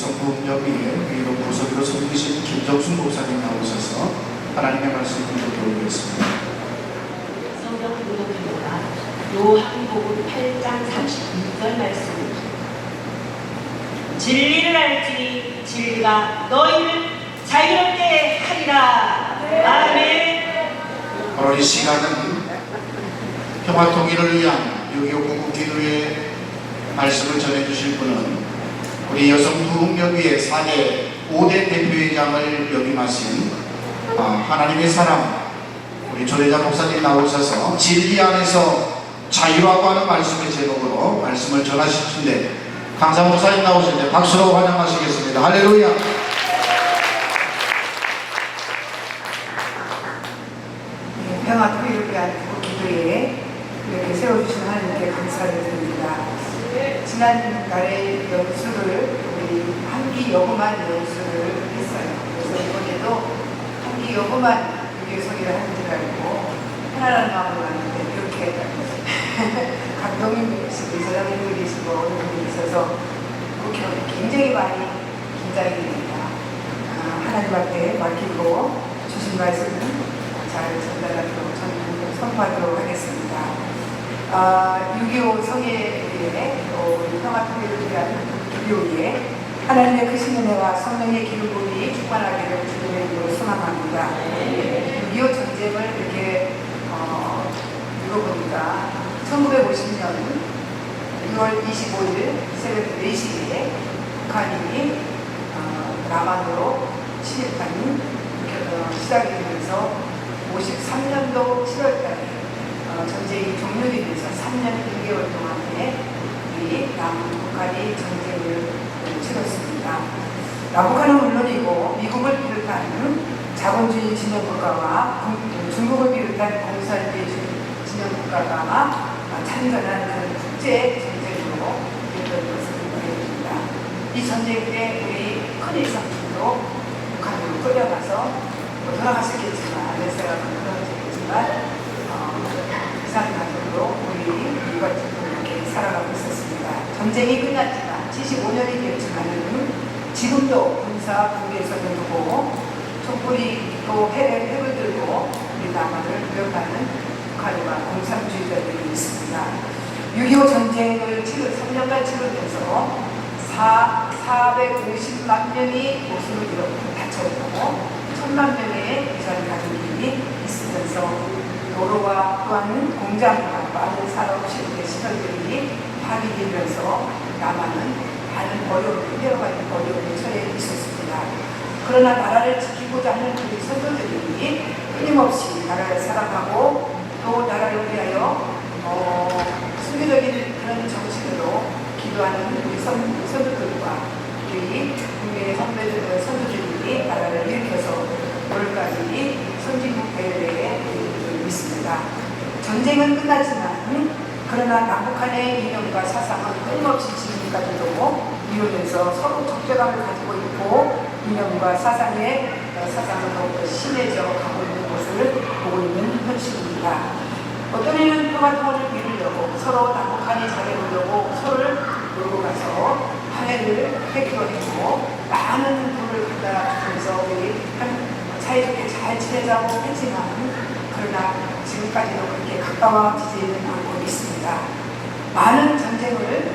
여성부흥협의회 위로 부서기로 섬기신 김정순 목사님 나오셔서 하나님의 말씀 공독해오겠습니다. 성경 공독입니다. 요한복음 8장 32절 말씀입니다. 진리를 알지 진리가 너희를 자유롭게 하리라. 아멘. 바로 이 시간은 평화통일을 위한 6.25 구국기도의 말씀을 전해주실 분은 우리 여성부흥협의회 5대 대표회장을 역임하신 하나님의 사람 우리 조대자 목사님 나오셔서 진리 안에서 자유라고 하는 말씀의 제목으로 말씀을 전하시는데 강사 목사님 나오시는데 박수로 환영하시겠습니다. 할렐루야. 평화통일을 위한 기도에 이렇게 세워주신 하나님께 감사를 드립니다. 지난달에 연수를 우리 한기 여고만 연수를 했어요. 그래서 이번에도 한기 여고만 유교성의를 하는 줄 알고 편안한 마음으로 왔는데 이렇게 감독님이시고 이사장님이 계시고 어느 분이 있어서 굉장히 많이 긴장이 됩니다. 하나님 앞에 맡기고 주신 말씀은 잘 전달하도록 저는 선포하도록 하겠습니다. 6.25 성회에 우리 평화통일을 위한 기도에 하나님의 크신 은혜와 성령의 기름 부음이 충만하기를 주님의 이름으로 소망합니다. 6.25 전쟁을 이렇게 읽어보니까 1950년 6월 25일 새벽 4시에 북한이 남한으로 침입하는 시작이 되면서 53년도 7월달에 전쟁이 종료되면서 3년 1개월 동안에 우리 남북한이 전쟁을 치렀습니다. 남북한은 물론이고 미국을 비롯한 자본주의 진영국가와 중국을 비롯한 공산주의 진영국가가 참전한 그런 국제 전쟁으로 이루어진 것을 보여줍니다. 이 전쟁 때 우리 큰일 삼촌도 북한으로 끌려가서 돌아가셨겠지만 레세가 그러셨겠지만 이상가족으로 우리 일반적으로 이렇게 살아가고 있었습니다. 전쟁이 끝났지만 75년이 되었지만 지금도 군사 분계선을 두고 촛불이 또 핵을 들고 우리 남한을 무력하는 북한과 공산주의자들이 있습니다. 6.25 전쟁을 3년간 치르면서 450만 명이 목숨을 잃었고 다쳤고 1000만 명의 유산 가족이 있으면서 도로와 또한 공장과 많은 산업 시설들이 파괴되면서 남한은 많은 어려움을 헤어가는 어려움에 처해 있었습니다. 그러나 나라를 지키고자 하는 우리 선조들이 끊임없이 나라를 사랑하고 또 나라를 위하여 순교적인 그런 정신으로 기도하는 우리 선조들과 우리 국민의 선조들이 나라를 일으켜서 오늘까지 선진국 대회에 있습니다. 전쟁은 끝났지만 그러나 남북한의 이념과 사상은 끊임없이 지금까지도 이루어져서 서로 적대감을 가지고 있고 이념과 사상은 더욱더 심해져 가고 있는 것을 보고 있는 현실입니다. 어떤 이는 평화통일을 이루려고 서로 남북한이 잘해보려고 서로를 몰고 가서 화해를 하기도 했고 많은 돈을 갖다 주면서 우리 사이좋게 잘 지내자고 했지만 그러나 지금까지도 그렇게 가까워지지는 않고 있습니다. 많은 전쟁을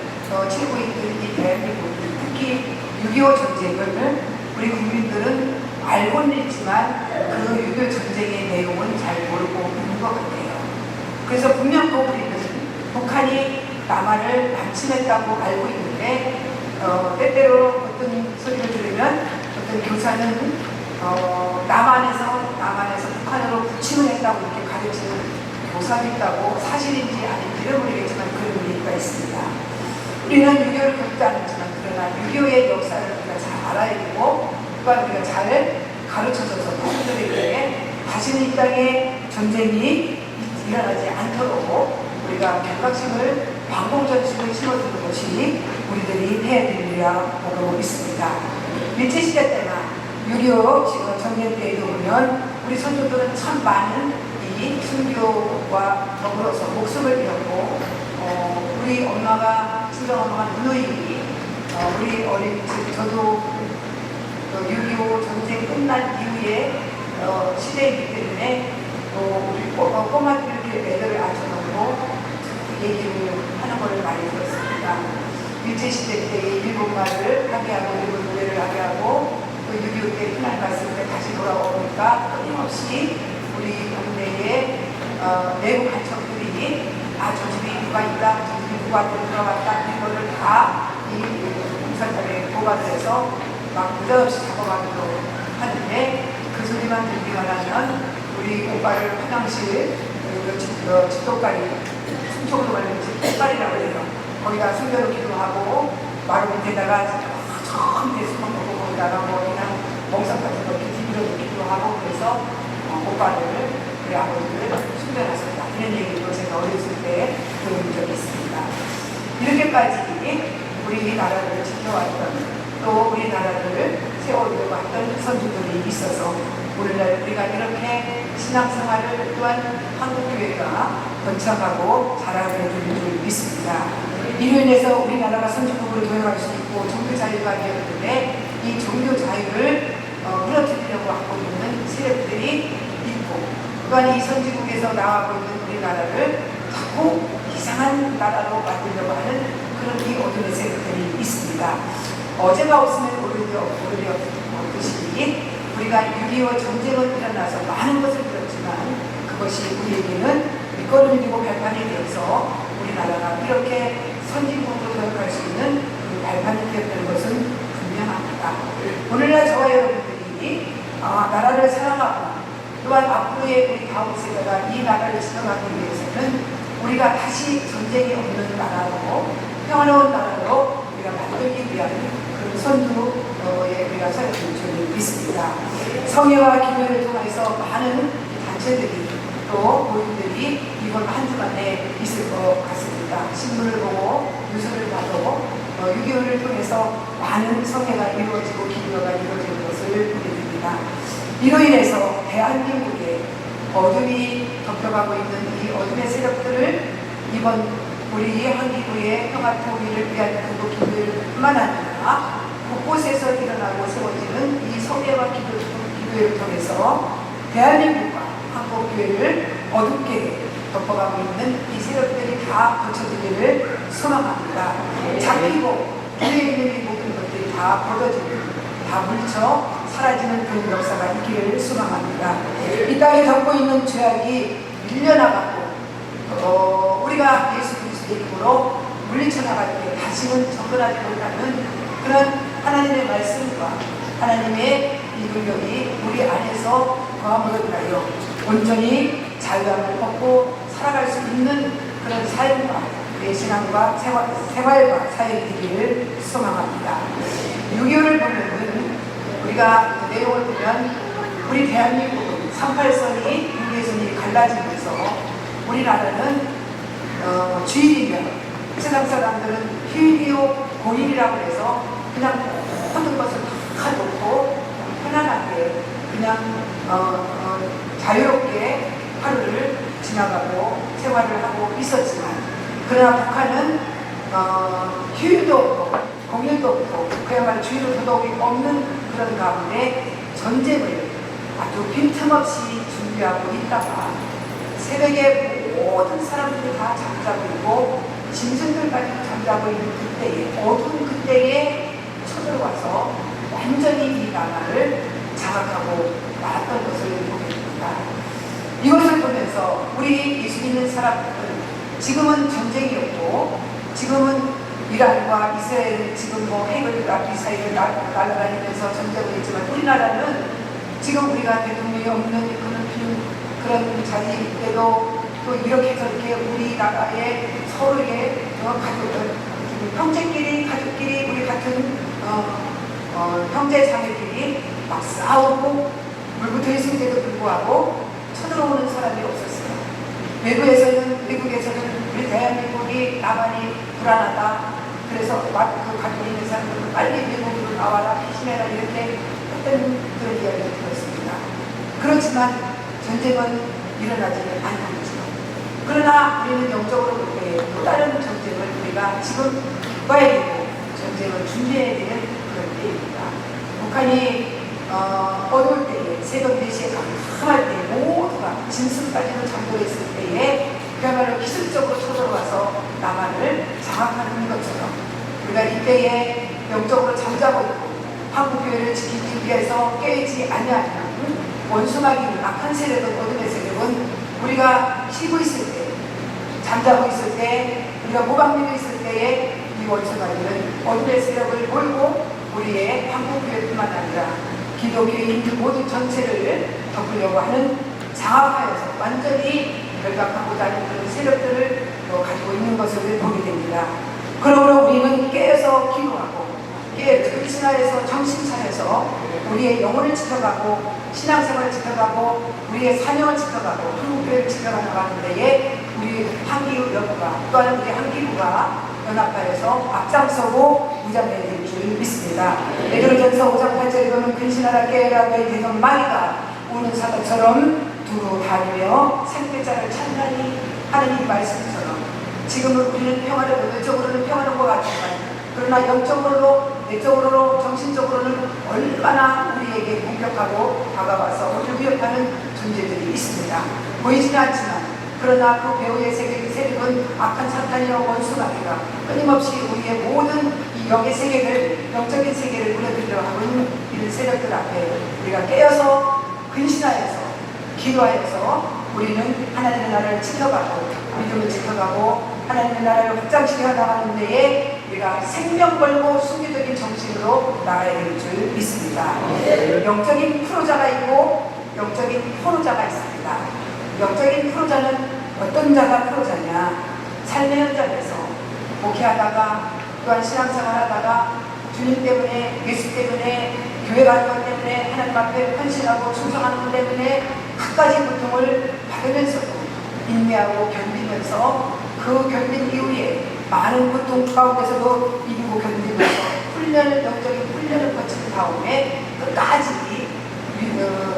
치르고 있는 이 대한민국이 특히 6.25 전쟁을 우리 국민들은 알고는 있지만 그 6.25 전쟁의 내용은 잘 모르고 있는 것 같아요. 그래서 분명 또 우리는 북한이 남한을 남침했다고 알고 있는데 때때로 어떤 소리를 들으면 어떤 교사는 남한에서 북한으로 부침을 했다고 이렇게 가르치는 교사도 있다고 사실인지 아닌지를 모르겠지만 그런 얘기가 있습니다. 우리는 6.25를 겪지 않았지만 그러나 6.25의 역사를 우리가 잘 알아야 되고 또한 우리가 잘 가르쳐줘서 학생들에게 다시는 이 땅에 전쟁이 일어나지 않도록 우리가 경각심을 방공전심을 심어주는 것이 우리들이 해야 될 일이라 보고 있습니다. 일제시대 때나 6.25 전쟁 때에도 보면 우리 선조들은 참 많은 이 순교와 더불어서 목숨을 잃었고 우리 엄마가 친정엄마가 누누이 저도 6.25 전쟁 끝난 이후에 시대이기 때문에 우리 꼬마들 이렇게 애들을 앉혀놓고 얘기를 하는 걸 많이 들었습니다. 일제시대 때 일본말을 하게 하고 일본 노래를 하게 하고 또 6.25 때 피난 갔을 때 다시 돌아오니까 끊임없이 우리 동네에 내부 간첩들이 저 집에 누가 있다, 저 집에 누가 들어갔다 이런 거를 다 이 공사장에 보관을 해서 막 무자없이 잡아가기도 하는데 그 소리만 듣기만 하면 우리 오빠를 화장실 집도가리 충청도 말하는 집도가리라고 해요. 거기다 숨겨놓기도 하고 마루 밑에다가 저 밑에 숨어놓고 거기다가 뭐 그냥 멍석 같은 거 이렇게 뒤집어놓기도 하고 그래서 오빠를 우리 아버지를 숨겨놨었다. 이런 얘기도 제가 어렸을 때 들은 적이 있습니다. 이렇게까지 우리나라를 지켜왔던 또 우리나라를 세워오려고 했던 선주들이 있어서 오늘날 우리가 이렇게 신앙생활을 또한 한국교회가 번창하고 자라게 되는 줄 믿습니다. 이로 인해서 우리나라가 선진국으로 도약할 수 있고 종교 자유가 되었는데 이 종교 자유를 무너뜨리려고 하고 있는 세력들이 있고 또한 이 선진국에서 나아가고 있는 우리나라를 자꾸 이상한 나라로 만들려고 하는 그런 이 어둠의 세력들이 있습니다. 어제가 없으면 오늘이 없듯이 우리가 6.25 전쟁은 일어나서 많은 것을 들었지만 그것이 우리에게는 밑거름이고 발판이 되어서 우리나라가 이렇게 선진국으로 도약할 수 있는 그 발판이 되었다는 것은 분명합니다. 오늘날 저와 여러분들이 나라를 사랑하고 또한 앞으로의 우리 다음 세대가 이 나라를 지켜가기 위해서는 우리가 다시 전쟁이 없는 나라로 평화로운 나라로 우리가 만들기 위한 그런 선두에 우리가 서야 될 줄 믿습니다. 성회와 기도를 통해서 많은 단체들이 또 모임들이 이번 한 주간에 있을 것 같습니다. 신문을 보고 뉴스를 봐도 6.25를 통해서 많은 성회가 이루어지고 기도가 이루어지는 것을 보게 됩니다. 이로 인해서 대한민국에 어둠이 덮여가고 있는 이 어둠의 세력들을 이번 우리 한기구의 평화통일을 위한 기도뿐만 아니라 곳곳에서 일어나고 세워지는 이 성회와 기도회를 통해서 대한민국과 한국교회를 어둡게 덮어가고 있는 이 세력들이 다 고쳐지기를 소망합니다. 잡히고 교회에 있는 이 모든 것들이 다 벗어지고 다 물쳐 사라지는 그런 역사가 있기를 소망합니다. 이 땅에 덮고 있는 죄악이 밀려나가고 우리가 예수 그리스도의 이름으로 물리쳐 나갈 때 다시는 접근하지 못하는 그런 하나님의 말씀과 하나님의 이 능력이 우리 안에서 거함으로 인하여 온전히 자유함을 얻고 살아갈 수 있는 그런 삶과 우리의 신앙과 생활과 사역이 되기를 소망합니다. 6.25를 보면은 우리가 내용을 보면 우리 대한민국은 38선이 국내선이 갈라지면서 우리나라는 주일이면 세상 사람들은 휴일이요 공일이라고 해서 그냥 모든 것을 다 놓고 편안하게 그냥 자유롭게 하루를 지나가고 생활을 하고 있었지만 그러나 북한은 휴일도 없고 공일도 없고 그야말로 주의로 도덕이 없는 그런 가운데 전쟁을 아주 빈틈없이 준비하고 있다가 새벽에 모든 사람들이 다 잠자고 있고 짐승들까지 잠자고 있는 그때에 어두운 그때에 쳐들어와서 완전히 이 나라를 장악하고 말았던 것을 보게 됩니다. 이것을 보면서 우리 예수 믿는 사람들은 지금은 전쟁이 없고 지금은 이란과 이스라엘 지금 핵을 미사일을 날아다니면서 전쟁을 했지만 우리나라는 지금 우리가 대통령이 없는 그런 자리인데도 또 이렇게 저렇게 우리나라의 서로의 가족들 형제끼리 가족끼리 우리 같은 형제 자매끼리 막 싸우고 물부터 있음에도 불구하고 쳐들어오는 사람이 없었어요. 외국에서는 우리 대한민국이 나만이 불안하다. 그래서 그 가족이 있는 사람들은 빨리 미국으로 나와라, 피신해라 이렇게 했던 그런 이야기를 들었습니다. 그렇지만 전쟁은 일어나지 않는 거죠. 그러나 우리는 영적으로 볼 때 또 다른 전쟁을 우리가 지금 겪어야 되고 전쟁을 준비해야 되는 그런 때입니다. 북한이 어두울 때에 새벽 4시에 깜깜할 때 모두가 진술까지도 잠들어있을 때에 그야말로 기술적으로 쳐들어와서 남한을 장악하는 것처럼 우리가 이때에 영적으로 잠자고 있고 한국교회를 지키기 위해서 깨지 아니하는 원수마귀는 악한 세력은 어둠의 세력은 우리가 쉬고 있을 때 잠자고 있을 때 우리가 무방비로 있을 때에 이 원수마귀는 어둠의 세력을 몰고 우리의 한국교회뿐만 아니라 기독교인 모두 전체를 덮으려고 하는 장악하여서 완전히 결박하고자 하는 그런 세력들을 가지고 있는 것을 보게 됩니다. 그러므로 우리는 깨어서 기도하고 근신하여서 정신 차려서 우리의 영혼을 지켜가고 신앙생활을 지켜가고 우리의 사명을 지켜가고 한국교회를 지켜가는 데에 우리 한기우 여부가 또한 우리 한기부가 연합하여서 앞장서고 무장해야 될 줄 믿습니다. 베드로전서 5장 8절에 보면 근신하라 깨어라 너희 대전 마귀가 우는 사자처럼 두루 다니며 생태자를 찬란히 하는 이 말씀처럼 지금은 우리는 평화를 외적으로는 평화로운 것 같지만 그러나 영적으로 내적으로 정신적으로는 얼마나 우리에게 공격하고 다가와서 우리를 위협하는 존재들이 있습니다. 보이지는 않지만 그러나 그 배후의 세력은 악한 사탄이나 원수마귀가 끊임없이 우리의 모든 이 영의 세계를 영적인 세계를 무너뜨리려 하는 이런 세력들 앞에 우리가 깨어서 근신하여서 기도하여서 우리는 하나님의 나라를 지켜가고 믿음을 지켜가고 하나님의 나라를 확장시켜 나가는 데에 우리가 생명 걸고 순교적인 정신으로 나가야 될 줄 믿습니다. 영적인 프로자가 있고 영적인 포로자가 있습니다. 영적인 프로자는 어떤 자가 프로자냐? 삶의 현장에서 목회하다가 또한 신앙생활하다가 주님 때문에 예수 때문에 교회 가는 것 때문에 하나님 앞에 헌신하고 충성하는 것 때문에 끝까지 고통을 받으면서도 인내하고 견디면서 그 견딘 이후에 많은 고통 가운데서도 이기고 견디면서 영적인 훈련을 거친 다음에 끝까지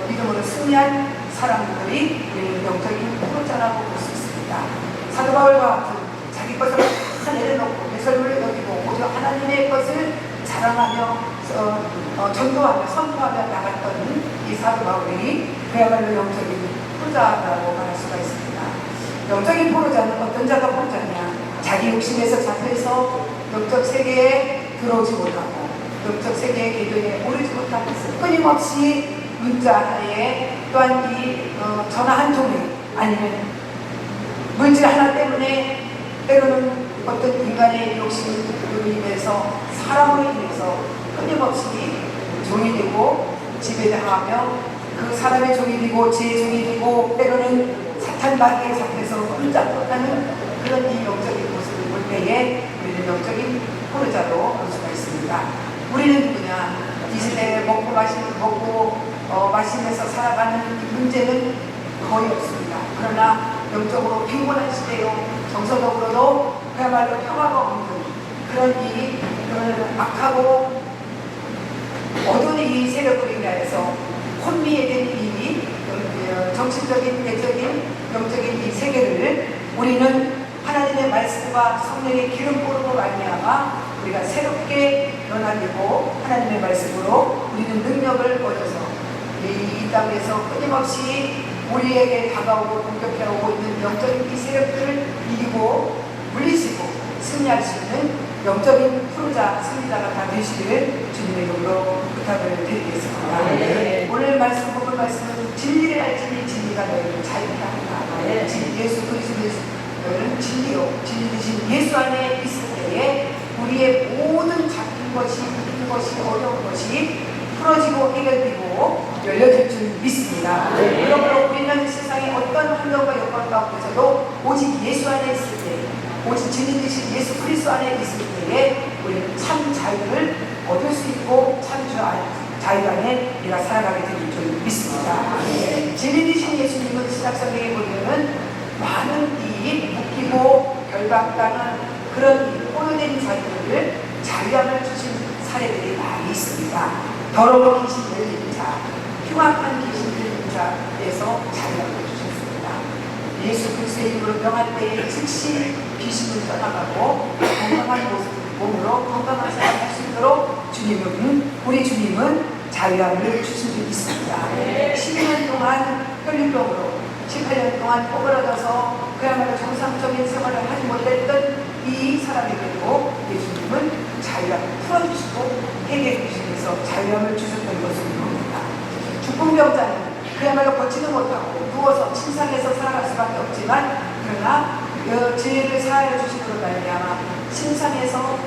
믿음으로 승리한 사람들이 우리는 영적인 프로자라고 볼 수 있습니다. 사도 바울과 같은 자기 것을 다 내려놓고 배설물을 여기고 오직 하나님의 것을 자랑하며 전도하며 선포하며 나갔던 이 사도 바울이 그야말로 영적인 프로자라고 말할 수가 있습니다. 영적인 포로자는 어떤 자가 포로자냐? 자기 욕심에서 잡혀서 영적 세계에 들어오지 못하고 영적 세계의 궤도에 오르지 못하고 끊임없이 문자하에 또한 이 전화 한 통에 아니면 물질 하나 때문에 때로는 어떤 인간의 욕심으로 인해서 사람으로 인해서 끊임없이 종이 되고 지배당하며 그 사람의 종이 되고 제 종이 되고 때로는 사탄 마귀에 잡혀서 흠잡하는 그런 이 영적인 모습을 볼 때에 우리는 영적인 포로자로 볼 수가 있습니다. 우리는 누구냐? 이 시대에 먹고 마시면서 살아가는 문제는 거의 없습니다. 그러나 영적으로 빈곤한 시대요 정서적으로도 그야말로 평화가 없는 그런 악하고 어두운 이 세력으로 인하여서 혼미에 된 이 정신적인, 내적인, 영적인 이 세계를 우리는 하나님의 말씀과 성령의 기름부음으로 말미암아 우리가 새롭게 변화되고 하나님의 말씀으로 우리는 능력을 얻어서 이 땅에서 끊임없이 우리에게 다가오고 공격해오고 있는 영적인 이 세력들을 이기고 물리치고 승리할 수 있는 영적인 프로자, 승리자가 다 되시기를 주님의 이름으로 부탁을 드리겠습니다. 네. 오늘 본문 말씀은 진리를 알지니 진리가 너희를 자유케 하리라. 예수 그리스도는 진리로 진리 되신 예수 안에 있을 때에 우리의 모든 잡힌 것이 힘든 것이 어려운 것이 풀어지고 해결되고 열려질 줄 믿습니다. 그러므로 우리는 세상의 어떤 환경과 여건 가운데서도 오직 예수 안에 있을 때 오직 진리 되신 예수 그리스도 안에 있을 때에 우리는 참 자유를 얻을 수 있고 참 자유 안에 우리가 살아가게 될 줄 믿습니다. 진리 되신 예수님은 신약성경에 보면은 많은 이 묶이고 결박당한 그런 포로된 자들을 자유함을 주신 사례들이 많이 있습니다. 더러운 귀신 들린 자, 흉악한 귀신 들린 자에서 자유함을 주셨습니다. 예수 그리스도의 이름으로 명할 때에 즉시 귀신을 떠나가고 평안한 몸으로 건강한 생활을 할 수 있도록 우리 주님은 자유함을 주신 적이 있습니다. 12년 동안 혈류병으로 18년 동안 꼬부라져서 그야말로 정상적인 생활을 하지 못했던 이 사람에게도 예수님은 자유함을 풀어주시고 해결해 주시면서 자유함을 주셨던 것을 봅니다. 중풍병자는 그야말로 걷지도 못하고 누워서 침상에서 살아갈 수밖에 없지만 그러나 그 죄를 사하여 주심으로 말미암아 침상에서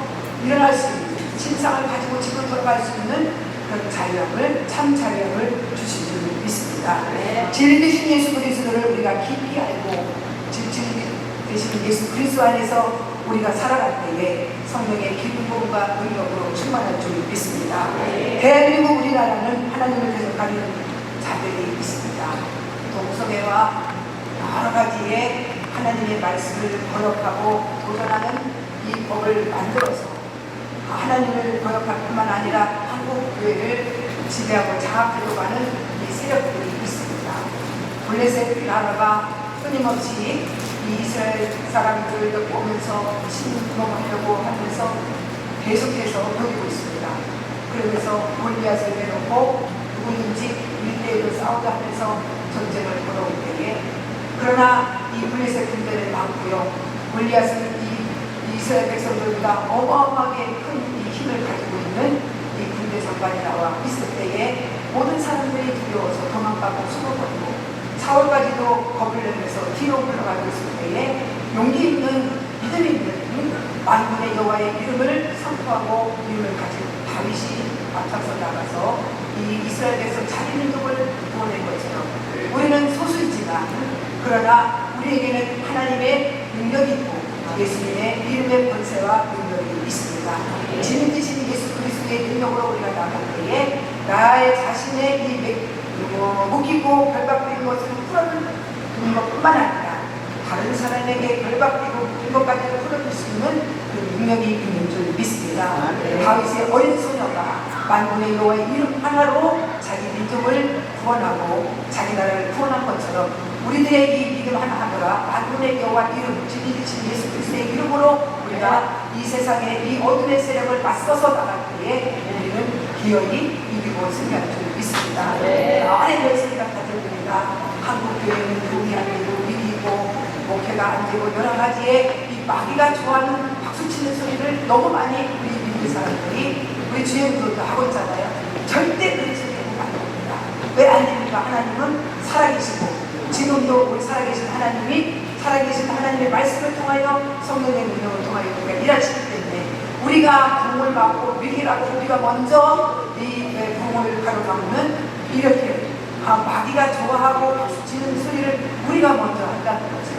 일어날 수 있는 침상을 가지고 집으로 돌아갈 수 있는 그런 자유함을 참 자유함을 주신 줄 믿습니다. 진리 되신 예수 그리스도를 우리가 깊이 알고 진리 되신 예수 그리스도 안에서 우리가 살아갈 때에 성령의 기쁨과 능력으로 충만할 줄 믿습니다. 대한민국 우리나라는 하나님을 대적하는 자들이 있습니다. 동성애와 여러 가지의 하나님의 말씀을 거역하고 도전하는 이 법을 만들어서 하나님을 거역할 뿐만 아니라 한국 교회를 지배하고 장악하려고 하는 이 세력들이 있습니다. 블레셋 나라가 끊임없이 이 이스라엘 사람들을 보면서 침공하려고 하면서 계속해서 보이고 있습니다. 그러면서 골리앗을 내놓고 누구든지 1대1로 싸우자 하면서 전쟁을 벌어올 때에 그러나 이 블레셋 군대를 막고요. 골리앗은 이 이스라엘 백성들보다 어마어마하게 큰 이 힘을 가지고 있는 이 군대 장관이 나와 있을 때에 모든 사람들이 두려워서 도망가고 숨어버리고 사울까지도 겁을 내면서 뒤로 물러가고 있을 때에 용기 있는 믿음 있는 만군의 여호와의 이름을 선포하고 이름을 가진 다윗이 앞장서 나가서 이 이스라엘 백성 자기 민족을 구원한 것처럼 우리는 소수이지만 그러나 우리에게는 하나님의 능력이 있고 예수님의 이름의 권세와 능력이 있습니다. 진리되신 예수 그리스도의 능력으로 우리가 나갈 때에 나의 자신의 이 묶이고 결박된 것을 풀어주는 것뿐만 아니라 다른 사람에게 결박되고 묶인 것까지 풀어줄 수 있는 그 능력이 있는 줄 믿습니다. 다윗의 어린 소녀가 만군의 여호와의 이름 하나로 자기 민족을 구원하고 자기 나라를 구원한 것처럼 우리들의 이 믿음 하나하나가 만군의 여호와 이름 진리되신 예수 그리스도의 이름으로 우리가 이 세상의 이 어둠의 세력을 맞서서 나갈 때에 우리는 기어이 이기고 승리할 줄 믿습니다. 많은 열쇠가 가져옵니다. 한국 교회는 돈이 안 되고 위기고 목회가 안 되고 여러 가지의 이 마귀가 좋아하는 박수치는 소리를 너무 많이 우리 믿는 사람들이 우리 주연들도 하고 있잖아요. 절대 그렇지 되고 안 됩니다. 왜 안 됩니까? 하나님은 살아계시고 지금도 우리 살아계신 하나님이 살아계신 하나님의 말씀을 통하여 성령의 능력을 통하여 우리가 일하시기 때문에 우리가 공을 막고 위기라고 우리가 먼저 이 공을 가로막는 이렇게 마귀가 좋아하고 박수치는 소리를 우리가 먼저 한다는 거죠.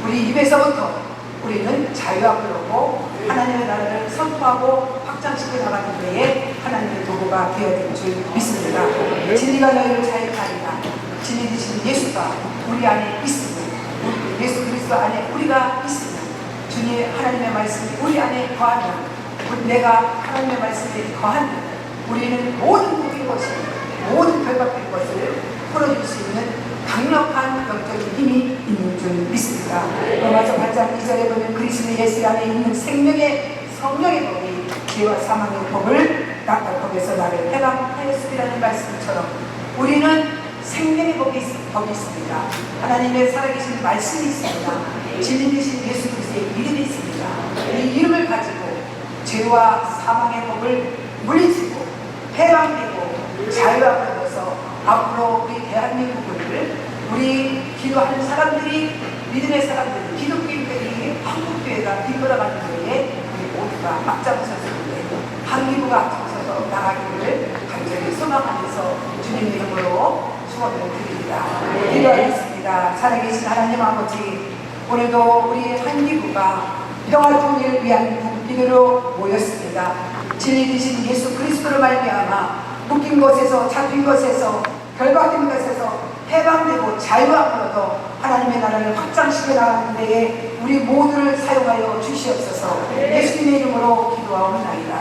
우리 입에서부터 우리는 자유함을 얻고 하나님의 나라를 선포하고 확장시켜 나가는 데에 하나님의 도구가 되어야 될 줄 믿습니다. 진리가 너희를 자유하리라. 진리 되신 예수가 우리 안에 있으면 예수 그리스도 안에 우리가 있으면 주님 하나님의 말씀이 우리 안에 거하면 내가 하나님의 말씀에 거하면 우리는 모든 묶인 것이 모든 결박된 것을 풀어줄 수 있는 강력한 영적인 힘이 있는 줄 믿습니다. 로마서 8장 2절에 보면 그리스도 예수 안에 있는 생명의 성령의 법이 죄와 사망의 법을 낙탈법에서 나를 해방하였으리라는 말씀처럼 우리는 생명의 법이 있습니다. 하나님의 살아계신 말씀이 있습니다. 진리 되신 예수 그리스도의 이름이 있습니다. 이 이름을 가지고 죄와 사망의 법을 물리치고 해방되고 자유함을 얻어서 앞으로 우리 대한민국을 우리 기도하는 사람들이 믿음의 사람들이 기독교인들이 한국교회가 뒤돌아가는 교회에 우리 모두가 앞장서서 한기부가 앞장서서 나가기를 간절히 소망하면서 주님의 이름으로 축원을 드립니다. 기도하겠습니다. 살아계신 하나님 아버지, 오늘도 우리 한기부가 평화통일을 위한 기도로 모였습니다. 진리 되신 예수 그리스도로 말미암아 묶인 것에서 잡힌 것에서 결박된 것에서 해방되고 자유함을 얻어 하나님의 나라를 확장시켜 나가는 데에 우리 모두를 사용하여 주시옵소서. 예수님의 이름으로 기도하옵나이다.